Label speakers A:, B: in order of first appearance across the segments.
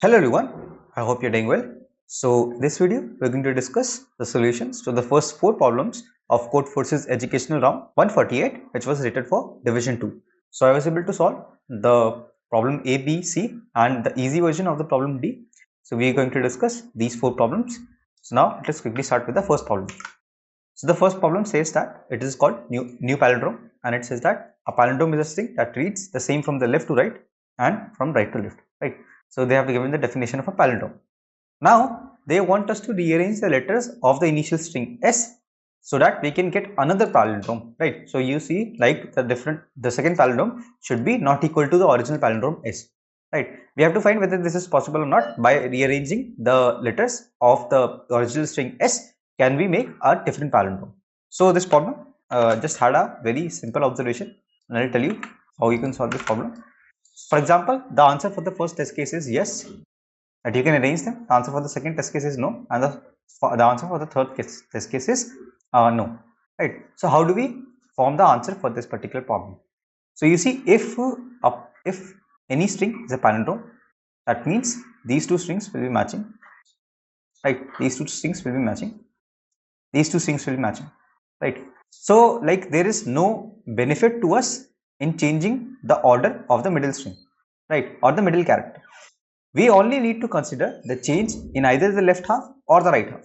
A: Hello everyone, I hope you're doing well. So in this video, we're going to discuss the solutions to the first 4 problems of Codeforces Educational Round 148, which was rated for Division 2. So I was able to solve the problem A, B, C and the easy version of the problem D. So we are going to discuss these 4 problems. So now let's quickly start with the first problem. So the first problem says that it is called new palindrome, and it says that a palindrome is a string that reads the same from the left to right and from right to left, right? So they have given the definition of a palindrome. Now they want us to rearrange the letters of the initial string S so that we can get another palindrome, right? So you see, like the second palindrome should be not equal to the original palindrome S, right? We have to find whether this is possible or not by rearranging the letters of the original string S. Can we make a different palindrome? So this problem just had a very simple observation, and I'll tell you how you can solve this problem. For example, the answer for the first test case is yes, that you can arrange them. The answer for the second test case is no, and the answer for the third test case is no, right? So how do we form the answer for this particular problem? So you see, if any string is a palindrome, that means these two strings will be matching, right? These two strings will be matching. These two strings will be matching, right? So like there is no benefit to us in changing the order of the middle string, right, or the middle character. We only need to consider the change in either the left half or the right half.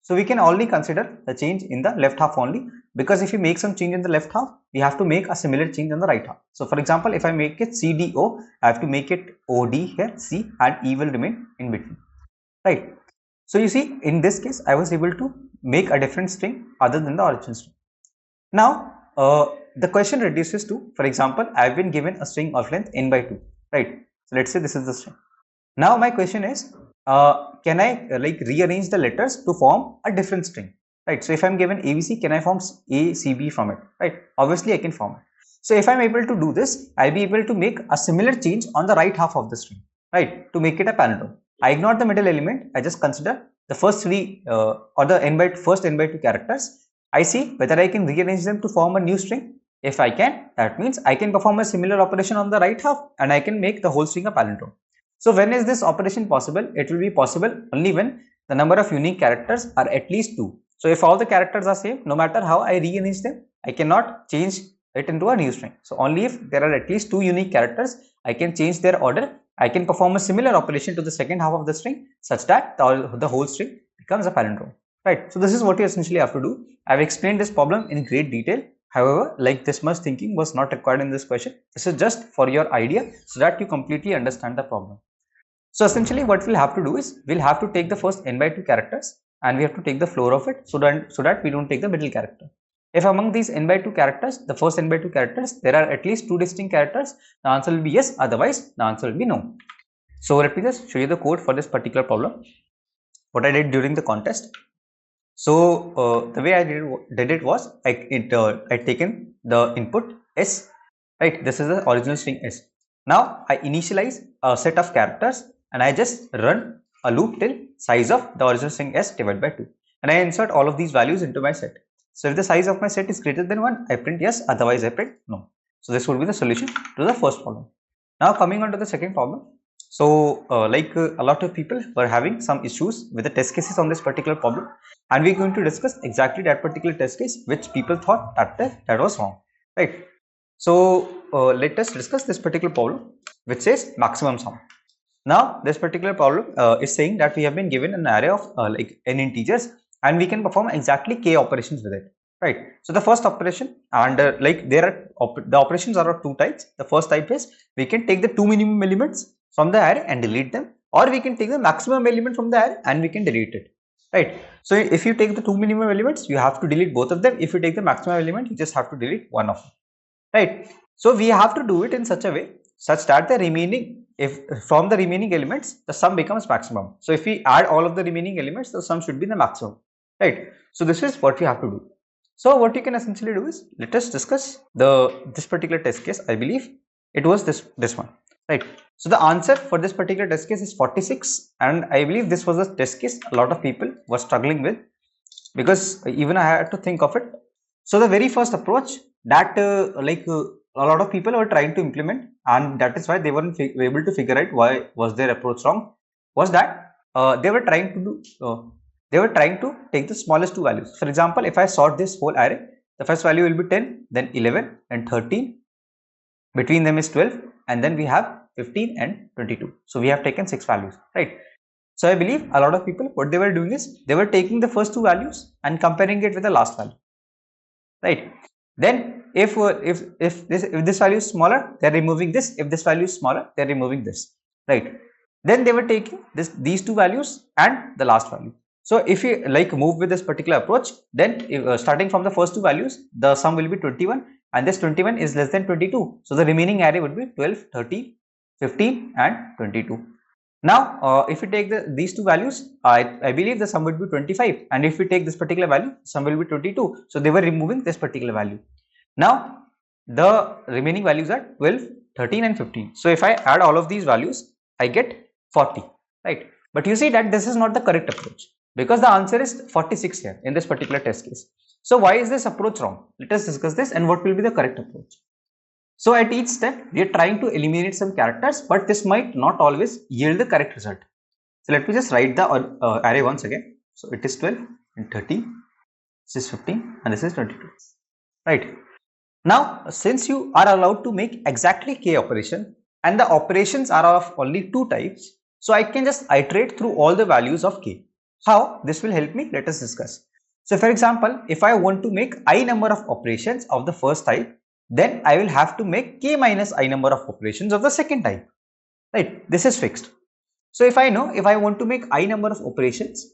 A: So we can only consider the change in the left half only, because if we make some change in the left half, we have to make a similar change in the right half. So for example, if I make it CDO, I have to make it OD here, C, and E will remain in between, right? So you see, in this case, I was able to make a different string other than the origin string. Now, the question reduces to, for example, I have been given a string of length n by 2, right? So let's say this is the string. Now my question is, can I like rearrange the letters to form a different string, right? So if I'm given ABC, can I form ACB from it, right? Obviously I can form it. So if I'm able to do this, I'll be able to make a similar change on the right half of the string, right, to make it a palindrome. I ignore the middle element. I just consider the first three or the first n by 2 characters. I see whether I can rearrange them to form a new string. If I can, that means I can perform a similar operation on the right half and I can make the whole string a palindrome. So when is this operation possible? It will be possible only when the number of unique characters are at least 2. So if all the characters are same, no matter how I rearrange them, I cannot change it into a new string. So only if there are at least 2 unique characters, I can change their order. I can perform a similar operation to the second half of the string such that the whole string becomes a palindrome, right? So this is what you essentially have to do. I've explained this problem in great detail. However, like this much thinking was not required in this question. This is just for your idea so that you completely understand the problem. So essentially what we'll have to do is we'll have to take the first n by 2 characters and we have to take the floor of it so that we don't take the middle character. If among these n by 2 characters, the first n by 2 characters, there are at least 2 distinct characters, the answer will be yes, otherwise the answer will be no. So let me just show you the code for this particular problem, what I did during the contest. So the way I did it was I'd taken the input S, right? This is the original string S. Now I initialize a set of characters and I just run a loop till size of the original string S divided by 2, and I insert all of these values into my set. So if the size of my set is greater than 1, I print yes, otherwise I print no. So this would be the solution to the first problem. Now coming on to the second problem. So a lot of people were having some issues with the test cases on this particular problem, and we're going to discuss exactly that particular test case which people thought that was wrong, right? So let us discuss this particular problem which says maximum sum. Now this particular problem is saying that we have been given an array of like n integers and we can perform exactly k operations with it, right? So the first operation, and the operations are of two types. The first type is we can take the two minimum elements from the array and delete them, or we can take the maximum element from the array and we can delete it, right? So if you take the two minimum elements, you have to delete both of them. If you take the maximum element, you just have to delete one of them, right? So we have to do it in such a way such that the remaining, if from the remaining elements the sum becomes maximum. So if we add all of the remaining elements, the sum should be the maximum, right? So this is what we have to do. So what you can essentially do is, let us discuss this particular test case. I believe it was this one, right? So the answer for this particular test case is 46, and I believe this was a test case a lot of people were struggling with, because even I had to think of it. So the very first approach that a lot of people were trying to implement, and that is why they weren't able to figure out why was their approach wrong. was that they were trying to do take the smallest two values. For example, if I sort this whole array, the first value will be 10, then 11 and 13. Between them is 12, and then we have 15 and 22. So we have taken 6 values, right? So I believe a lot of people, what they were doing is they were taking the first two values and comparing it with the last value, right? Then if this value is smaller, they're removing this. If this value is smaller, they're removing this, right? Then they were taking these two values and the last value. So if you like move with this particular approach, then starting from the first two values, the sum will be 21, and this 21 is less than 22. So the remaining array would be 12, 13, 15 and 22. Now, if we take these two values, I believe the sum would be 25, and if we take this particular value, sum will be 22. So they were removing this particular value. Now, the remaining values are 12, 13 and 15. So if I add all of these values, I get 40, right? But you see that this is not the correct approach, because the answer is 46 here in this particular test case. So why is this approach wrong? Let us discuss this and what will be the correct approach. So at each step, we are trying to eliminate some characters, but this might not always yield the correct result. So let me just write the array once again. So it is 12 and 13, this is 15 and this is 22, right? Now, since you are allowed to make exactly k operation and the operations are of only two types, so I can just iterate through all the values of k. How this will help me? Let us discuss. So for example, if I want to make I number of operations of the first type, then I will have to make k minus I number of operations of the second type, right? This is fixed. So if I know, if I want to make I number of operations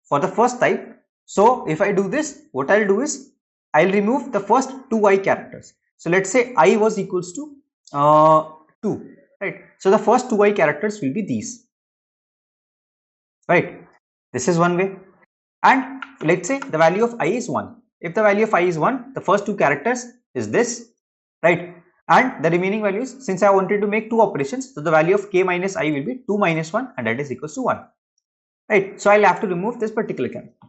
A: for the first type, so if I do this, what I'll do is I'll remove the first two I characters. So let's say I was equals to 2, right? So the first two I characters will be these, right? This is one way. And let's say the value of I is 1. If the value of I is 1, the first two characters is this, right? And the remaining values, since I wanted to make two operations, so the value of k minus I will be 2 minus 1, and that is equals to 1, right? So I'll have to remove this particular character,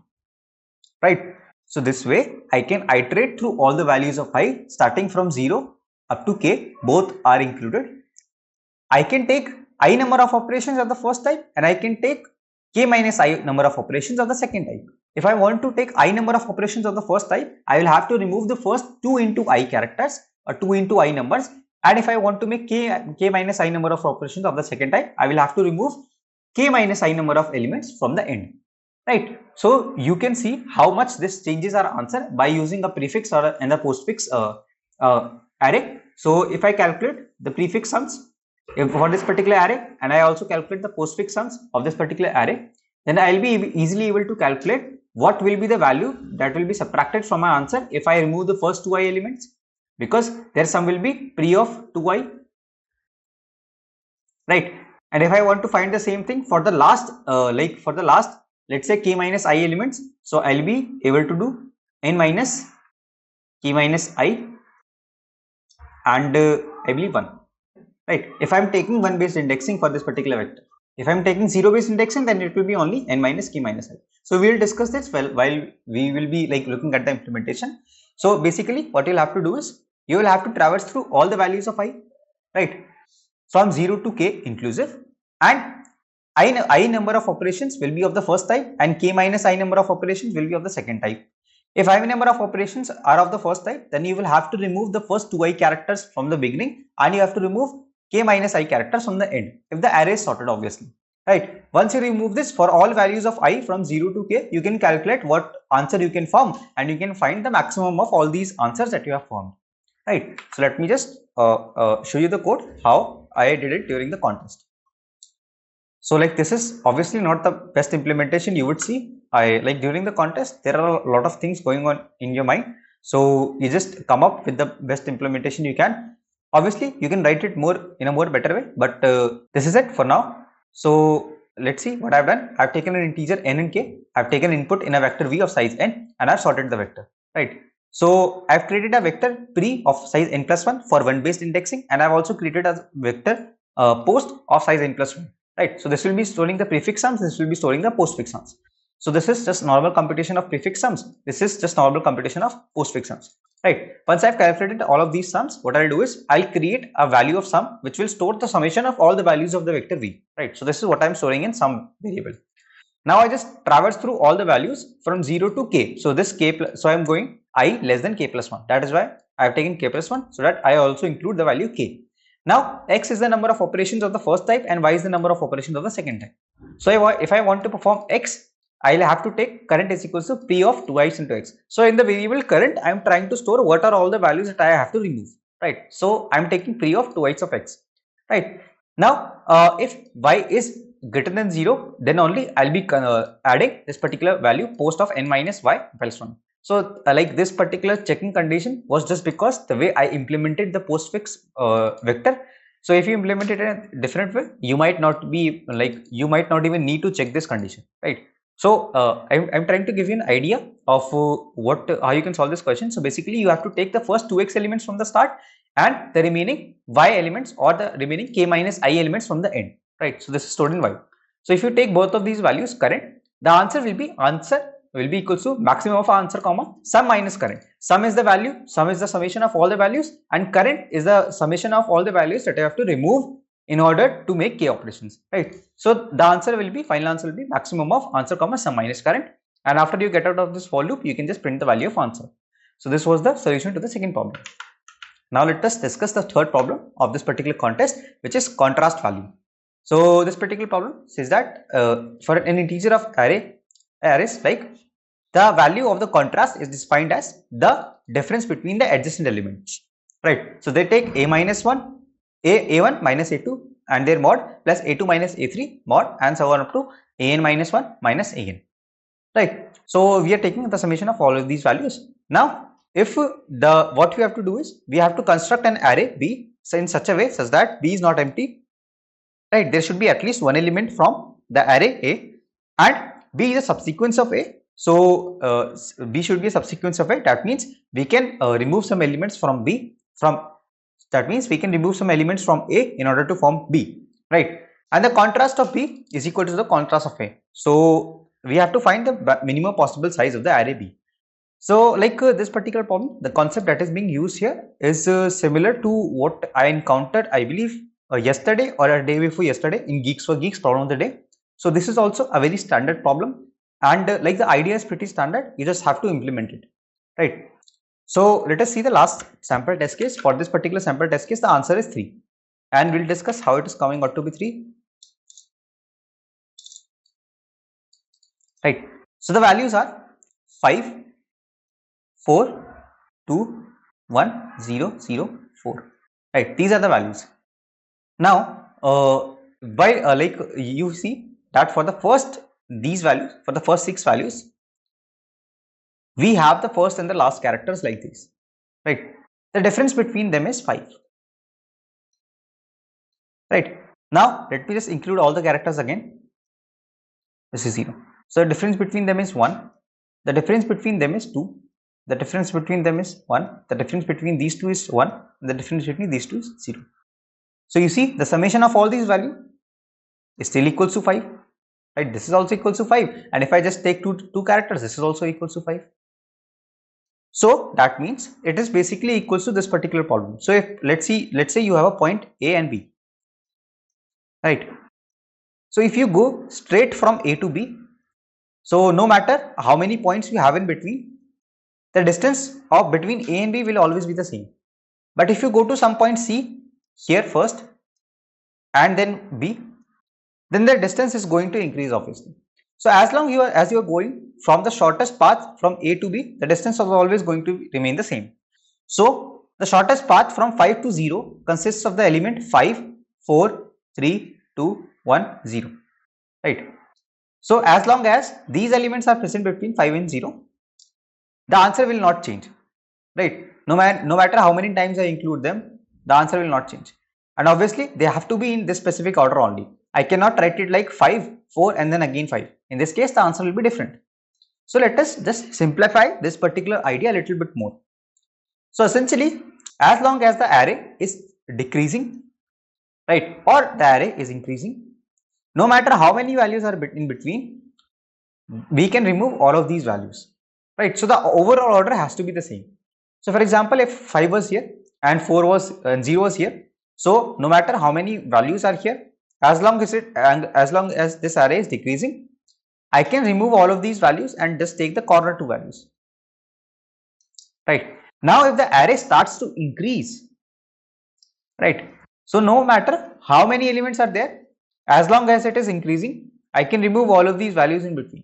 A: right? So this way I can iterate through all the values of I starting from 0 up to k, both are included. I can take I number of operations of the first type and I can take k minus I number of operations of the second type. If I want to take I number of operations of the first type, I will have to remove the first 2 into I characters or 2 into I numbers, and if I want to make k minus I number of operations of the second type, I will have to remove k minus I number of elements from the end, right? So you can see how much this changes our answer by using a prefix or and a postfix array. So if I calculate the prefix sums for this particular array and I also calculate the postfix sums of this particular array, then I will be easily able to calculate what will be the value that will be subtracted from my answer if I remove the first two I elements, because their sum will be pre of 2I, right? And if I want to find the same thing for the last let's say k minus I elements, so I'll be able to do n minus k minus I and I believe 1, right? If I'm taking 1 based indexing for this particular vector. If I'm taking 0 based indexing, then it will be only n minus k minus I. So we will discuss this while we will be like looking at the implementation. So basically what you'll have to do is you will have to traverse through all the values of I, right? From 0 to k inclusive, and I number of operations will be of the first type and k minus I number of operations will be of the second type. If I number of operations are of the first type, then you will have to remove the first two I characters from the beginning and you have to remove k minus I characters from the end if the array is sorted, obviously, right? Once you remove this for all values of I from 0 to k, you can calculate what answer you can form and you can find the maximum of all these answers that you have formed, right? So let me just show you the code how I did it during the contest. So like this is obviously not the best implementation you would see. Like during the contest there are a lot of things going on in your mind, so you just come up with the best implementation you can. Obviously you can write it more in a more better way, but this is it for now. So let's see what I've done. I've taken an integer n and k, I've taken input in a vector v of size n and I've sorted the vector, right? So I've created a vector pre of size n plus 1 for 1 based indexing, and I've also created a vector post of size n plus 1, right? So this will be storing the prefix sums, this will be storing the postfix sums. So this is just normal computation of prefix sums. This is just normal computation of postfix sums, right? Once I've calculated all of these sums, what I'll do is I'll create a value of sum which will store the summation of all the values of the vector v, right? So this is what I'm storing in sum variable. Now I just traverse through all the values from 0 to k. So this k, so I'm going I less than k plus 1. That is why I have taken k plus 1, so that I also include the value k. Now x is the number of operations of the first type and y is the number of operations of the second type. So if I want to perform x, I'll have to take current is equals to p of 2x into x. So in the variable current, I'm trying to store what are all the values that I have to remove, right? So I'm taking p of 2x of x, right? Now if y is greater than 0, then only I'll be adding this particular value post of n minus y plus 1. So like this particular checking condition was just because the way I implemented the postfix vector. So if you implement it in a different way, you might not be like, you might not even need to check this condition, right? So I'm trying to give you an idea of how you can solve this question. So basically you have to take the first 2x elements from the start and the remaining y elements or the remaining k minus I elements from the end, right? So this is stored in y. So if you take both of these values current, the answer will be equals to maximum of answer comma sum minus current. Sum is the value, sum is the summation of all the values, and current is the summation of all the values that I have to remove in order to make k operations, right? So the answer will be, final answer will be maximum of answer comma sum minus current, and after you get out of this for loop, you can just print the value of answer. So this was the solution to the second problem. Now let us discuss the third problem of this particular contest, which is contrast value. So this particular problem says that for an integer of arrays, like the value of the contrast is defined as the difference between the adjacent elements, right? So they take a minus 1, a1 minus a2 and their mod plus a2 minus a3 mod and so on up to an minus 1 minus an, right? So we are taking the summation of all of these values. Now if what we have to do is we have to construct an array B in such a way such that B is not empty, right? There should be at least one element from the array A and B is a subsequence of A. So B should be a subsequence of A. That means we can remove some elements from B that means we can remove some elements from A in order to form B, right? And the contrast of B is equal to the contrast of A. So we have to find the minimum possible size of the array B. So like this particular problem, the concept that is being used here is similar to what I encountered, I believe yesterday or a day before yesterday in Geeks for Geeks problem of the day. So this is also a very standard problem, and like the idea is pretty standard, you just have to implement it, right? So let us see the last sample test case. For this particular sample test case, the answer is 3, and we'll discuss how it is coming out to be 3, right? So the values are 5, 4, 2, 1, 0, 0, 4, right? These are the values. Now like you see that for the first for the first 6 values, we have the first and the last characters like this, right? The difference between them is 5, right? Now let me just include all the characters again. This is 0. So the difference between them is 1, the difference between them is 2, the difference between them is 1, the difference between these two is 1, and the difference between these two is 0. So you see the summation of all these values is still equals to 5, right? This is also equals to 5, and if I just take two characters, this is also equals to 5. So that means it is basically equals to this particular problem. So if let's say you have a point A and B, right? So if you go straight from A to B, so no matter how many points you have in between, the distance of between A and B will always be the same. But if you go to some point C here first and then B, then the distance is going to increase obviously. So as long as you are going from the shortest path from A to B, the distance is always going to remain the same. So the shortest path from 5 to 0 consists of the element 5, 4, 3, 2, 1, 0, right? So as long as these elements are present between 5 and 0, the answer will not change, right? No matter how many times I include them, the answer will not change. And obviously they have to be in this specific order only. I cannot write it like 5, 4 and then again 5. In this case, the answer will be different. So let us just simplify this particular idea a little bit more. So essentially, as long as the array is decreasing, right, or the array is increasing, no matter how many values are in between, we can remove all of these values, right? So the overall order has to be the same. So for example, if 5 was here and 4 was 0 was here, so no matter how many values are here, as long as this array is decreasing, I can remove all of these values and just take the corner 2 values, right? Now if the array starts to increase, right, so no matter how many elements are there, as long as it is increasing, I can remove all of these values in between,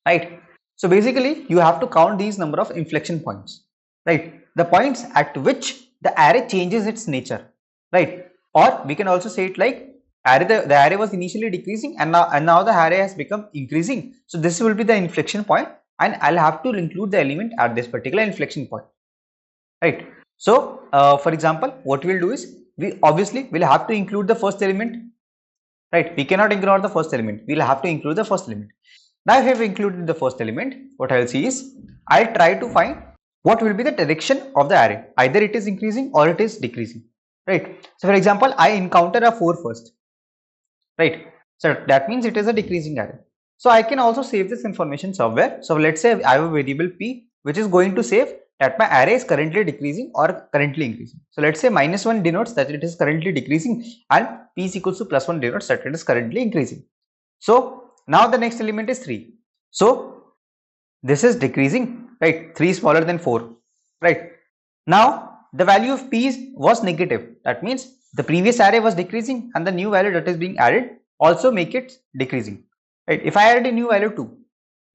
A: right? So basically you have to count these number of inflection points, right? The points at which the array changes its nature, right? Or we can also say it like the array was initially decreasing and now the array has become increasing. So this will be the inflection point, and I'll have to include the element at this particular inflection point, right? So for example, what we'll do is we obviously will have to include the first element, right? We cannot ignore the first element. We'll have to include the first element. Now if I have included the first element, what I'll see is I'll try to find what will be the direction of the array. Either it is increasing or it is decreasing, right? So for example, I encounter a 4 first, right? So that means it is a decreasing array. So I can also save this information somewhere. So let's say I have a variable p which is going to save that my array is currently decreasing or currently increasing. So let's say -1 denotes that it is currently decreasing and p is equals to +1 denotes that it is currently increasing. So now the next element is 3. So this is decreasing, right? 3 is smaller than 4, right? Now the value of p was negative. That means the previous array was decreasing and the new value that is being added also make it decreasing, right? If I added a new value 2,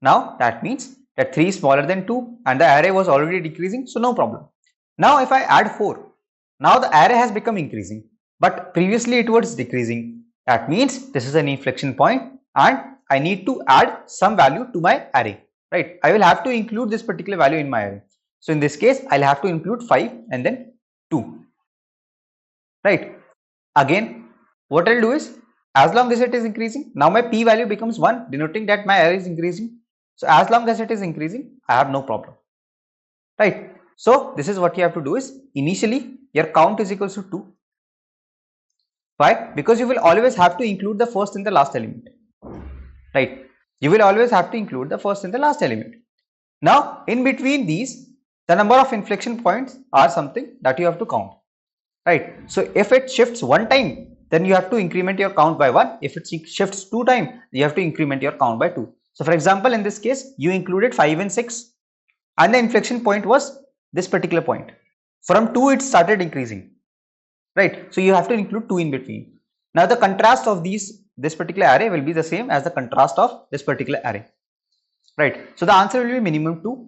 A: now that means that 3 is smaller than 2 and the array was already decreasing, so no problem. Now if I add 4, now the array has become increasing, but previously it was decreasing. That means this is an inflection point and I need to add some value to my array, right? I will have to include this particular value in my array. So in this case, I'll have to include 5 and then 2, right? Again, what I'll do is, as long as it is increasing, now my p value becomes 1, denoting that my array is increasing. So as long as it is increasing, I have no problem, right? So this is what you have to do is, initially your count is equals to 2. Why? Because you will always have to include the first and the last element, right? You will always have to include the first and the last element. Now in between these, the number of inflection points are something that you have to count, right? So if it shifts 1 time, then you have to increment your count by 1. If it shifts 2 times, you have to increment your count by 2. So for example, in this case, you included 5 and 6 and the inflection point was this particular point. From 2 it started increasing, right? So you have to include 2 in between. Now the contrast of this particular array will be the same as the contrast of this particular array, right? So the answer will be minimum 2,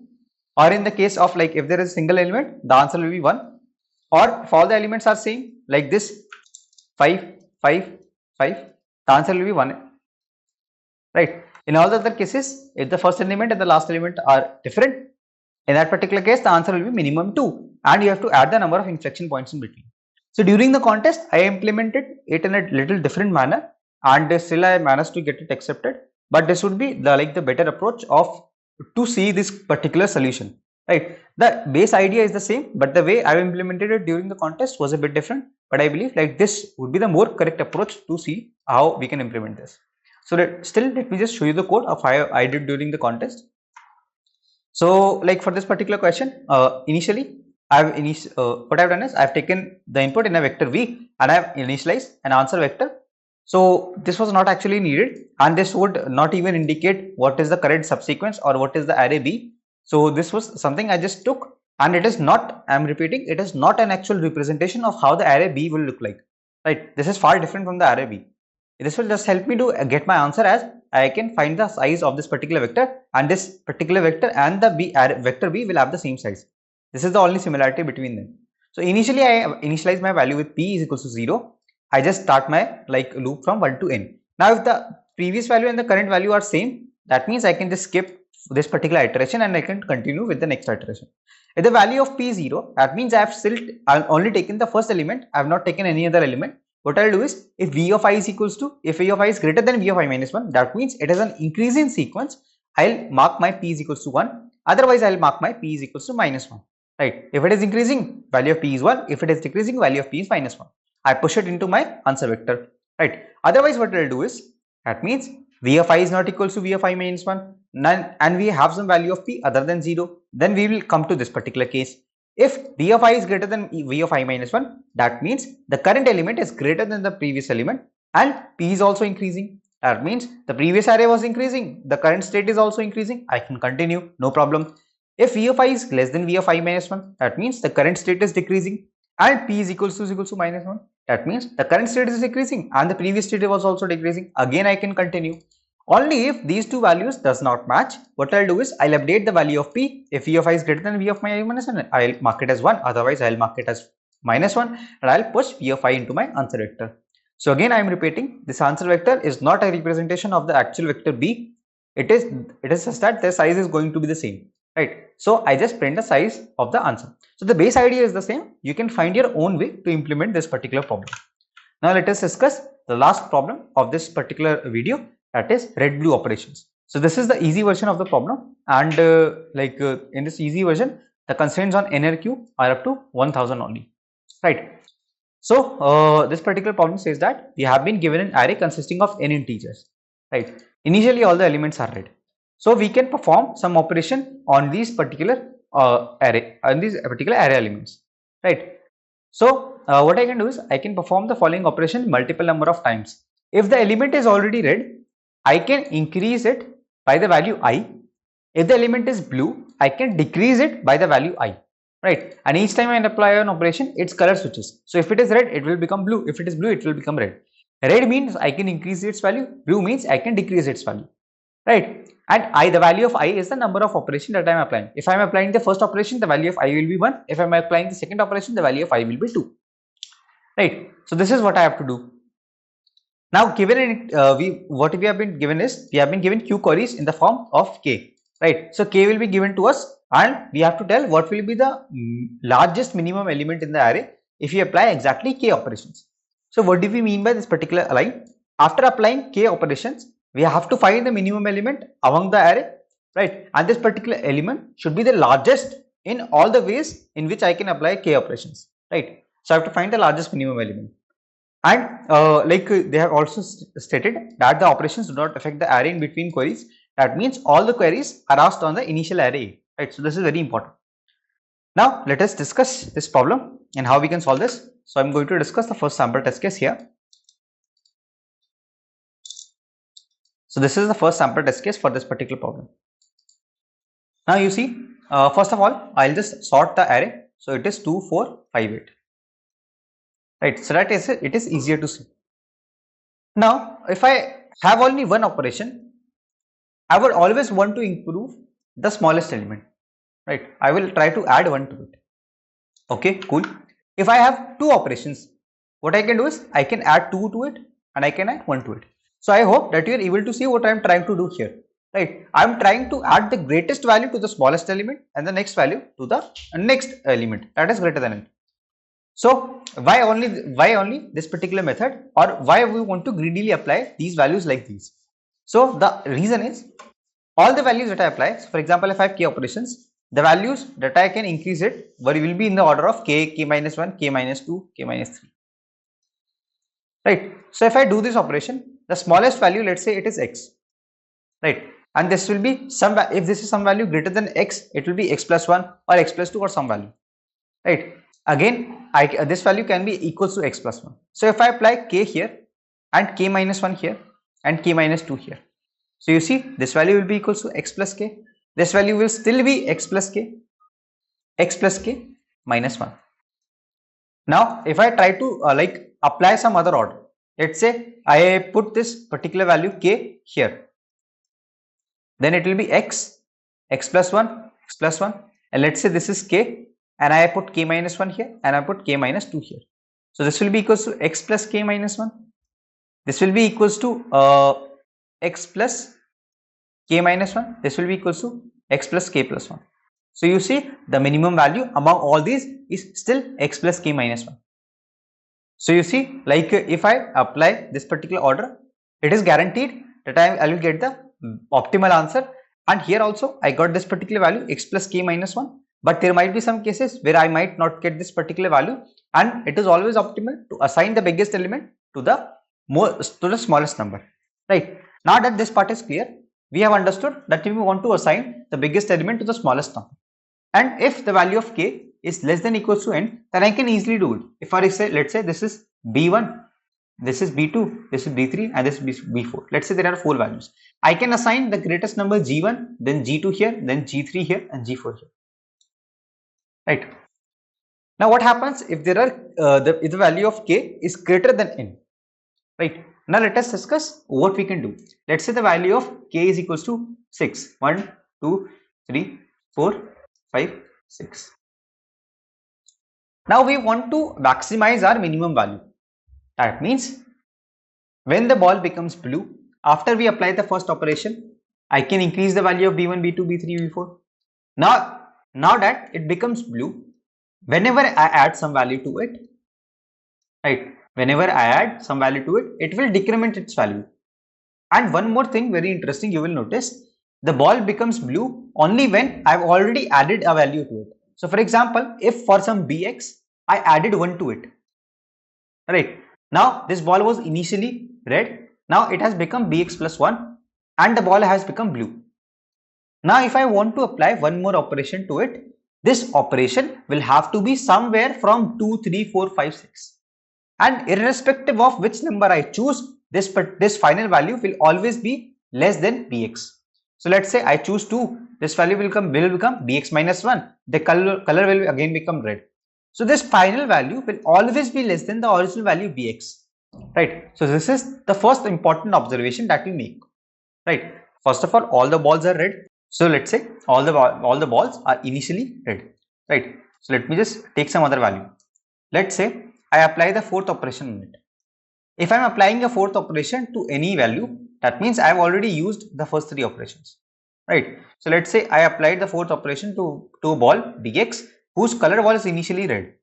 A: or in the case of like if there is a single element, the answer will be 1, or if all the elements are same like this 5 5 5, the answer will be 1, right? In all the other cases, if the first element and the last element are different, in that particular case the answer will be minimum 2 and you have to add the number of inflection points in between. So during the contest, I implemented it in a little different manner and still I managed to get it accepted, but this would be the better approach of to see this particular solution, right? The base idea is the same, but the way I implemented it during the contest was a bit different, but I believe like this would be the more correct approach to see how we can implement this. So let me just show you the code of how I did during the contest. So like for this particular question, initially what I've done is I've taken the input in a vector v and I've initialized an answer vector. So this was not actually needed and this would not even indicate what is the correct subsequence or what is the array b. So this was something I just took, and it is not, I'm repeating, it is not an actual representation of how the array b will look like, right? This is far different from the array b. This will just help me to get my answer as I can find the size of this particular vector, and this particular vector and the vector b will have the same size. This is the only similarity between them. So initially I initialize my value with p is equals to 0. I just start my loop from 1 to n. Now if the previous value and the current value are same, that means I can just skip this particular iteration and I can continue with the next iteration. If the value of p is 0, that means I've only taken the first element, I have not taken any other element. What I'll do is, if v of I is equals to, if v of I is greater than v of I minus 1, that means it is an increasing sequence, I'll mark my p is equals to 1, otherwise I'll mark my p is equals to minus 1, right? If it is increasing, value of p is 1, if it is decreasing, value of p is minus 1. I push it into my answer vector, right? Otherwise what I'll do is, that means V of I is not equal to V of I minus 1, none, and we have some value of P other than 0, then we will come to this particular case. If V of I is greater than V of I minus 1, that means the current element is greater than the previous element and P is also increasing. That means the previous array was increasing, the current state is also increasing. I can continue, no problem. If V of I is less than V of I minus 1, that means the current state is decreasing and P is equals to minus 1. That means the current state is decreasing and the previous state was also decreasing. Again, I can continue. Only if these two values does not match, what I'll do is I'll update the value of P. If V of I is greater than V of my I minus 1, I'll mark it as 1. Otherwise, I'll mark it as minus 1 and I'll push V of I into my answer vector. So again, I am repeating, this answer vector is not a representation of the actual vector B. It is such that their size is going to be the same, right? So I just print the size of the answer. So the base idea is the same. You can find your own way to implement this particular problem. Now let us discuss the last problem of this particular video, that is red blue operations. So this is the easy version of the problem, and in this easy version, the constraints on NRQ are up to 1000 only, right? So this particular problem says that we have been given an array consisting of n integers, right? Initially all the elements are red, so we can perform some operation on these particular array elements, right? So what I can do is I can perform the following operation multiple number of times. If the element is already red, I can increase it by the value I. If the element is blue, I can decrease it by the value I, right? And each time I apply an operation, its color switches. So if it is red, it will become blue. If it is blue, it will become red. Red means I can increase its value. Blue means I can decrease its value, right? And the value of I is the number of operation that I am applying. If I am applying the first operation, the value of I will be 1. If I am applying the second operation, the value of I will be 2, right? So this is what I have to do. Now, given what we have been given is, we have been given q queries in the form of k, right? So k will be given to us and we have to tell what will be the largest minimum element in the array if we apply exactly k operations. So what do we mean by this particular line? After applying k operations, we have to find the minimum element among the array, right? And this particular element should be the largest in all the ways in which I can apply k operations, right? So I have to find the largest minimum element. And they have also stated that the operations do not affect the array in between queries. That means all the queries are asked on the initial array, right? So this is very important. Now let us discuss this problem and how we can solve this. So I'm going to discuss the first sample test case here. So this is the first sample test case for this particular problem. Now you see, first of all, I'll just sort the array. So it is 2, 4, 5, 8. Right, so that is it is easier to see. Now, if I have only one operation, I would always want to improve the smallest element, right? I will try to add 1 to it. Okay, cool. If I have two operations, what I can do is I can add 2 to it and I can add 1 to it. So I hope that you are able to see what I am trying to do here, right? I am trying to add the greatest value to the smallest element and the next value to the next element that is greater than it. So why only this particular method, or why we want to greedily apply these values like these? So the reason is all the values that I apply, so for example, if I have k operations, the values that I can increase it will be in the order of k, k minus 1, k minus 2, k minus 3. Right. So if I do this operation, the smallest value, let's say it is x, right? And this will be if this is some value greater than x, it will be x plus 1 or x plus 2 or some value, right? Again, this value can be equals to x plus 1. So if I apply k here and k minus 1 here and k minus 2 here, so you see this value will be equals to x plus k. This value will still be x plus k minus 1. Now if I try to apply some other order, let's say I put this particular value k here, then it will be x plus 1, and let's say this is k, and I put k minus 1 here and I put k minus 2 here. So this will be equals to x plus k minus 1. This will be equals to x plus k minus 1. This will be equals to x plus k plus 1. So you see the minimum value among all these is still x plus k minus 1. So you see, like if I apply this particular order, it is guaranteed that I will get the optimal answer. And here also I got this particular value x plus k minus 1. But there might be some cases where I might not get this particular value, and it is always optimal to assign the biggest element to the smallest number, right? Now that this part is clear, we have understood that we want to assign the biggest element to the smallest number. And if the value of k is less than equals to n, then I can easily do it. If I say, let's say this is b1, this is b2, this is b3, and this is b4. Let's say there are 4 values. I can assign the greatest number g1, then g2 here, then g3 here, and g4 here. Right. Now what happens if there are if the value of k is greater than n? Right. Now let us discuss what we can do. Let's say the value of k is equals to 6. 1, 2, 3, 4, 5, 6. Now we want to maximize our minimum value. That means when the ball becomes blue, after we apply the first operation, I can increase the value of b1, b2, b3, b4. Now that it becomes blue, whenever I add some value to it, right? Whenever I add some value to it, it will decrement its value. And one more thing very interesting, you will notice the ball becomes blue only when I've already added a value to it. So for example, if for some bx, I added 1 to it, right? Now this ball was initially red, now it has become bx plus 1 and the ball has become blue. Now if I want to apply one more operation to it, this operation will have to be somewhere from 2, 3, 4, 5, 6. And irrespective of which number I choose, this final value will always be less than bx. So let's say I choose 2, this value will become bx minus 1. The color will again become red. So this final value will always be less than the original value bx. Right. So this is the first important observation that we make. Right. First of all the balls are red. So let's say all the balls are initially red. Right. So let me just take some other value. Let's say I apply the fourth operation on it. If I am applying a fourth operation to any value, that means I have already used the first 3 operations. Right. So let's say I applied the fourth operation to a ball bx whose color was initially red.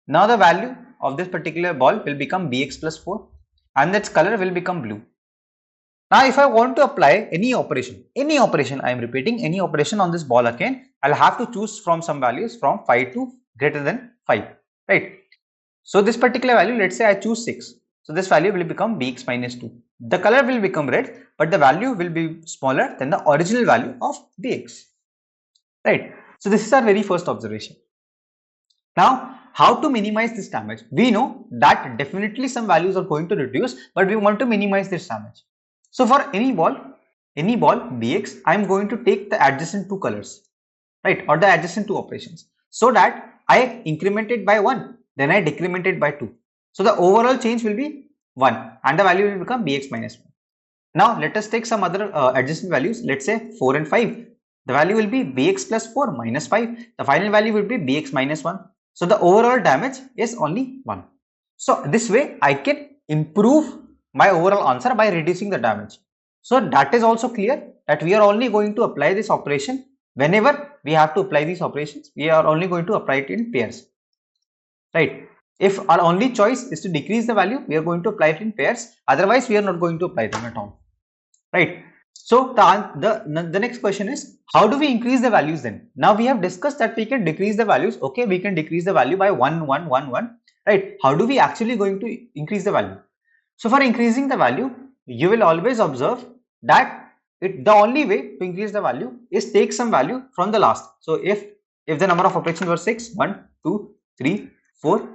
A: Now the value of this particular ball will become bx plus 4 and its color will become blue. Now if I want to apply any operation, I am repeating any operation on this ball again, I'll have to choose from some values from 5 to greater than 5, right? So this particular value, let's say I choose 6. So this value will become bx minus 2. The color will become red, but the value will be smaller than the original value of bx, right? So this is our very first observation. Now how to minimize this damage? We know that definitely some values are going to reduce, but we want to minimize this damage. So for any ball bx, I am going to take the adjacent 2 colors, right, or the adjacent 2 operations, so that I increment it by 1, then I decrement it by 2. So the overall change will be 1 and the value will become bx minus 1. Now let us take some other adjacent values. Let's say 4 and 5. The value will be bx plus 4 minus 5. The final value will be bx minus 1. So the overall damage is only 1. So this way I can improve my overall answer by reducing the damage. So that is also clear that we are only going to apply this operation whenever we have to apply these operations. We are only going to apply it in pairs, right? If our only choice is to decrease the value, we are going to apply it in pairs. Otherwise we are not going to apply them at all, right? So the next question is, how do we increase the values then? Now we have discussed that we can decrease the values. Okay, we can decrease the value by 1, 1, 1, 1, right? How do we actually going to increase the value? So for increasing the value, you will always observe that the only way to increase the value is take some value from the last. So if the number of operations were 6, 1, 2, 3, 4,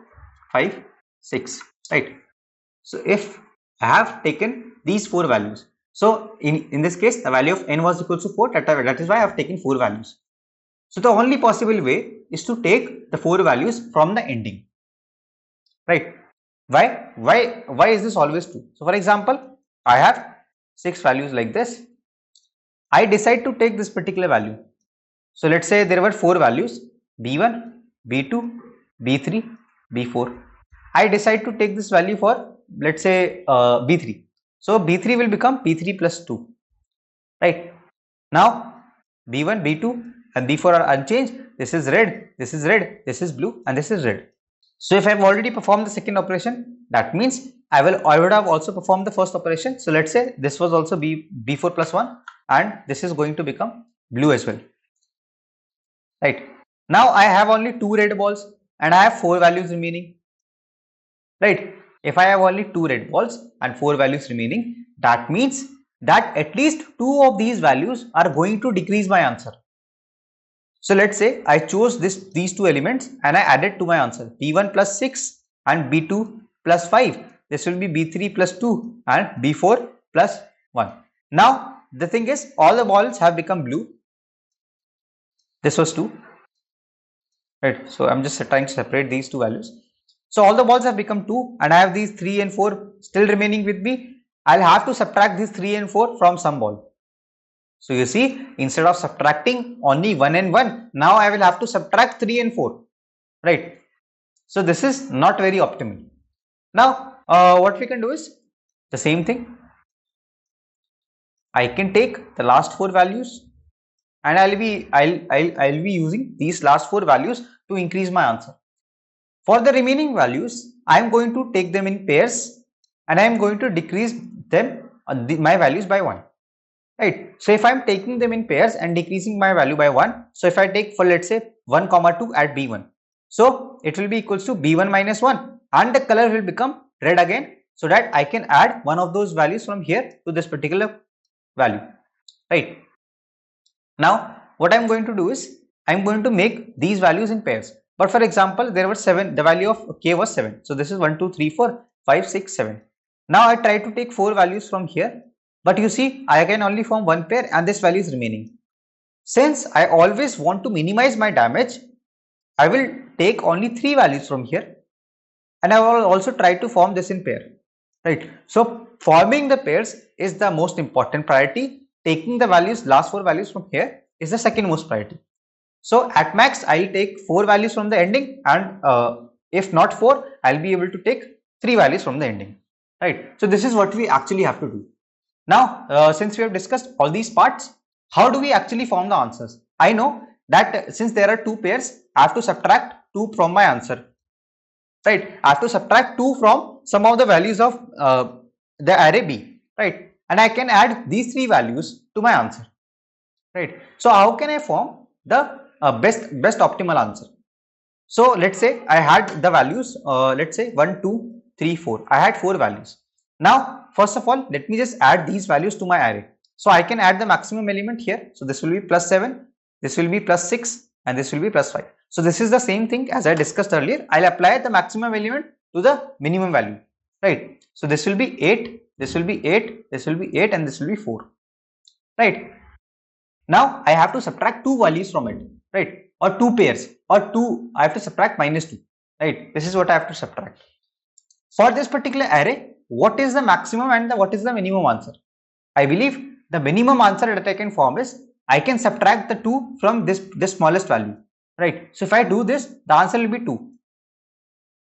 A: 5, 6, right? So if I have taken these 4 values, so in this case the value of n was equal to 4, that is why I have taken 4 values. So the only possible way is to take the 4 values from the ending, right? Why is this always true? So for example, I have 6 values like this. I decide to take this particular value. So let's say there were 4 values, b1, b2, b3, b4. I decide to take this value for, let's say, b3. So b3 will become b3 plus 2, right? Now b1, b2 and b4 are unchanged. This is red, this is red, this is blue and this is red. So if I have already performed the second operation, that means I would have also performed the first operation. So let's say this was also b4 plus 1 and this is going to become blue as well, right? Now I have only 2 red balls and I have 4 values remaining, right? If I have only 2 red balls and 4 values remaining, that means that at least two of these values are going to decrease my answer. So let's say I chose these two elements and I added to my answer b1 plus 6 and b2 plus 5. This will be b3 plus 2 and b4 plus 1. Now the thing is, all the balls have become blue. This was 2. Right. So I'm just trying to separate these two values. So all the balls have become 2 and I have these 3 and 4 still remaining with me. I'll have to subtract these 3 and 4 from some ball. So you see, instead of subtracting only 1 and 1, now I will have to subtract 3 and 4. Right. So this is not very optimal. Now what we can do is the same thing. I can take the last 4 values and I'll be using these last 4 values to increase my answer. For the remaining values, I am going to take them in pairs and I am going to decrease them my values by 1. Right. So if I am taking them in pairs and decreasing my value by 1, so if I take for let's say 1 comma 2 at b1, so it will be equals to b1 minus 1 and the color will become red again, so that I can add one of those values from here to this particular value. Right. Now what I am going to do is I am going to make these values in pairs. But for example, there were 7, the value of k was 7. So this is 1, 2, 3, 4, 5, 6, 7. Now I try to take 4 values from here. But you see, I can only form one pair and this value is remaining. Since I always want to minimize my damage, I will take only 3 values from here and I will also try to form this in pair. Right. So forming the pairs is the most important priority. Taking the values, last 4 values from here is the second most priority. So at max, I'll take 4 values from the ending and if not 4, I'll be able to take 3 values from the ending. Right. So this is what we actually have to do. Now, since we have discussed all these parts, how do we actually form the answers? I know that since there are 2 pairs, I have to subtract 2 from my answer. Right? I have to subtract 2 from some of the values of the array B. Right? And I can add these 3 values to my answer. Right? So how can I form the best optimal answer? So let's say I had the values, let's say 1, 2, 3, 4. I had 4 values. Now, first of all, let me just add these values to my array. So I can add the maximum element here. So this will be plus 7, this will be plus 6 and this will be plus 5. So this is the same thing as I discussed earlier. I'll apply the maximum element to the minimum value. Right. So this will be 8, this will be 8, this will be 8 and this will be 4. Right. Now I have to subtract 2 values from it. Right. Or 2 pairs or 2, I have to subtract minus 2. Right. This is what I have to subtract. For this particular array, what is the maximum and what is the minimum answer? I believe the minimum answer that I can form is I can subtract the 2 from this smallest value. Right. So if I do this, the answer will be 2.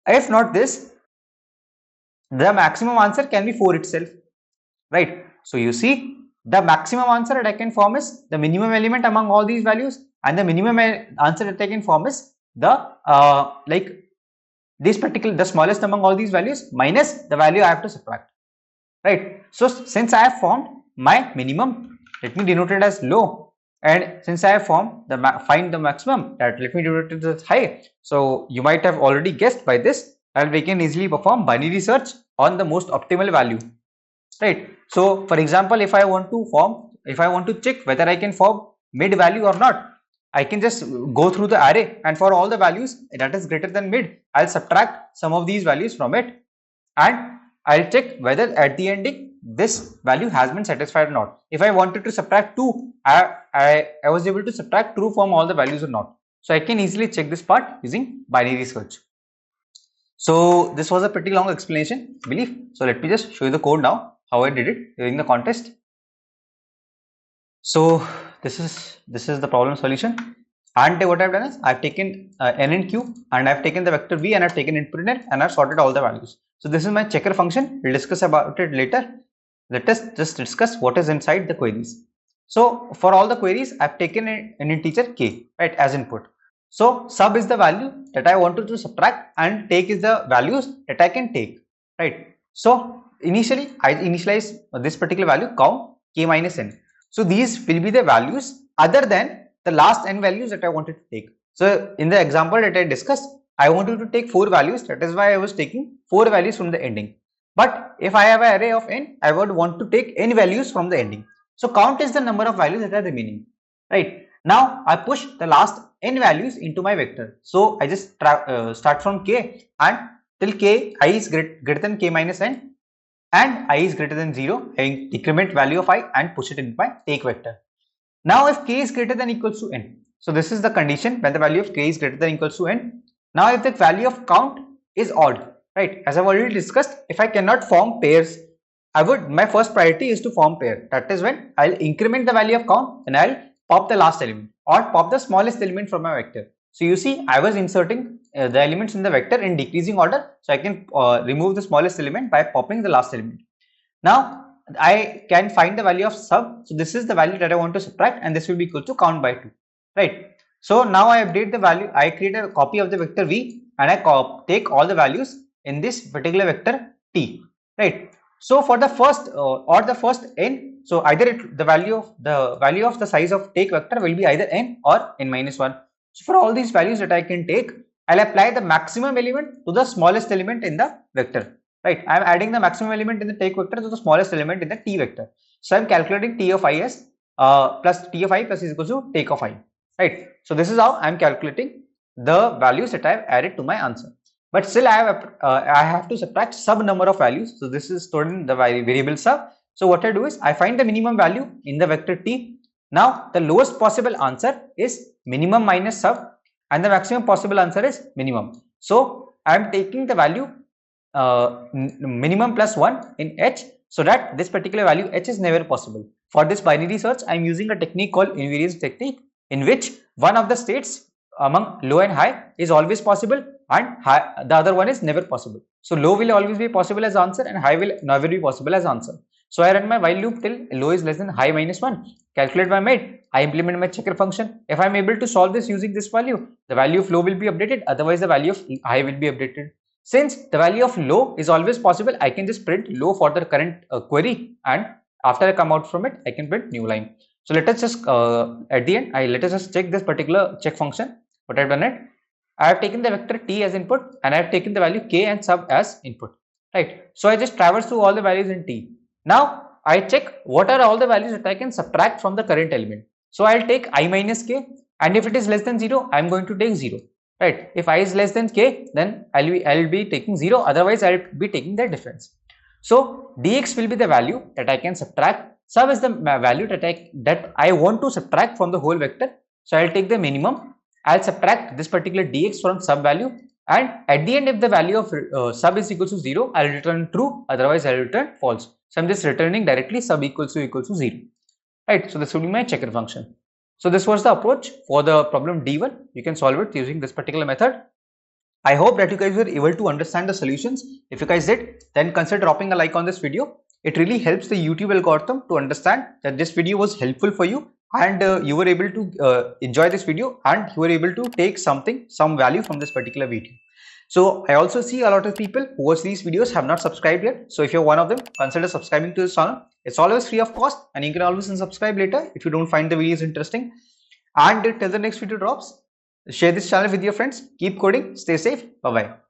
A: If not this, the maximum answer can be 4 itself. Right. So you see, the maximum answer that I can form is the minimum element among all these values, and the minimum answer that I can form is the the smallest among all these values minus the value I have to subtract. Right. So since I have formed my minimum, let me denote it as low, and since I have formed the find the maximum, that let me denote it as high. So you might have already guessed by this that we can easily perform binary search on the most optimal value. Right. So for example, if I want to check whether I can form mid value or not, I can just go through the array and for all the values that is greater than mid, I'll subtract some of these values from it and I'll check whether at the ending this value has been satisfied or not. If I wanted to subtract 2, I was able to subtract true from all the values or not. So I can easily check this part using binary search. So this was a pretty long explanation, I believe. So let me just show you the code now, how I did it during the contest. So this is the problem solution, and what I've done is I've taken n and q and I've taken the vector v and I've taken input in it and I've sorted all the values. So this is my checker function. We'll discuss about it later. Let us just discuss what is inside the queries. So for all the queries, I've taken an integer k, right, as input. So sub is the value that I wanted to subtract and take is the values that I can take, right. So initially I initialize this particular value count k minus n. So these will be the values other than the last n values that I wanted to take. So in the example that I discussed, I wanted to take 4 values. That is why I was taking 4 values from the ending. But if I have an array of n, I would want to take n values from the ending. So count is the number of values that are remaining, right? Now I push the last n values into my vector. So I just start from k and till k I is greater than k minus n and I is greater than 0, I decrement value of I and push it in my take vector. Now if k is greater than equals to n, so this is the condition when the value of k is greater than equals to n. Now if the value of count is odd, right, as I've already discussed, if I cannot form pairs, my first priority is to form pair. That is when I'll increment the value of count and I'll pop the last element or pop the smallest element from my vector. So you see, I was inserting the elements in the vector in decreasing order, so I can remove the smallest element by popping the last element. Now I can find the value of sub. So this is the value that I want to subtract, and this will be equal to count by 2, right? So now I update the value. I create a copy of the vector v, and I take all the values in this particular vector t, right? So for the first or the first n, so either the value of the size of take vector will be either n or n minus 1. So for all these values that I can take, I'll apply the maximum element to the smallest element in the vector. Right, I am adding the maximum element in the take vector to the smallest element in the t vector. So I am calculating t of I as plus t of I plus is equal to take of I. Right. So this is how I am calculating the values that I have added to my answer. But still I have to subtract sub number of values. So this is stored in the variable sub. So what I do is I find the minimum value in the vector t. Now the lowest possible answer is minimum minus sub, and the maximum possible answer is minimum. So I am taking the value minimum plus 1 in h, so that this particular value h is never possible. For this binary search, I am using a technique called invariance technique, in which one of the states among low and high is always possible and the other one is never possible. So low will always be possible as answer and high will never be possible as answer. So I run my while loop till low is less than high minus 1, calculate my mate, I implement my checker function. If I am able to solve this using this value, the value of low will be updated, otherwise the value of high will be updated. Since the value of low is always possible, I can just print low for the current query, and after I come out from it, I can print new line. So let us just at the end, let us just check this particular check function. What I've done it, I have taken the vector t as input and I have taken the value k and sub as input, right? So I just traverse through all the values in t. Now I check what are all the values that I can subtract from the current element. So I'll take I minus k, and if it is less than 0, I'm going to take 0. Right, if I is less than k, then I'll be taking 0, otherwise I'll be taking the difference. So dx will be the value that I can subtract, sub is the value that I want to subtract from the whole vector. So I'll take the minimum, I'll subtract this particular dx from sub value, and at the end, if the value of sub is equal to 0, I'll return true, otherwise I'll return false. So I'm just returning directly sub equals to 0. Right, so this will be my checker function. So this was the approach for the problem D1. You can solve it using this particular method. I hope that you guys were able to understand the solutions. If you guys did, then consider dropping a like on this video. It really helps the YouTube algorithm to understand that this video was helpful for you, and you were able to enjoy this video, and you were able to take some value from this particular video. So I also see a lot of people who watch these videos have not subscribed yet. So if you're one of them, consider subscribing to this channel. It's always free of cost, and you can always unsubscribe later if you don't find the videos interesting. And till the next video drops, share this channel with your friends. Keep coding, stay safe, bye bye.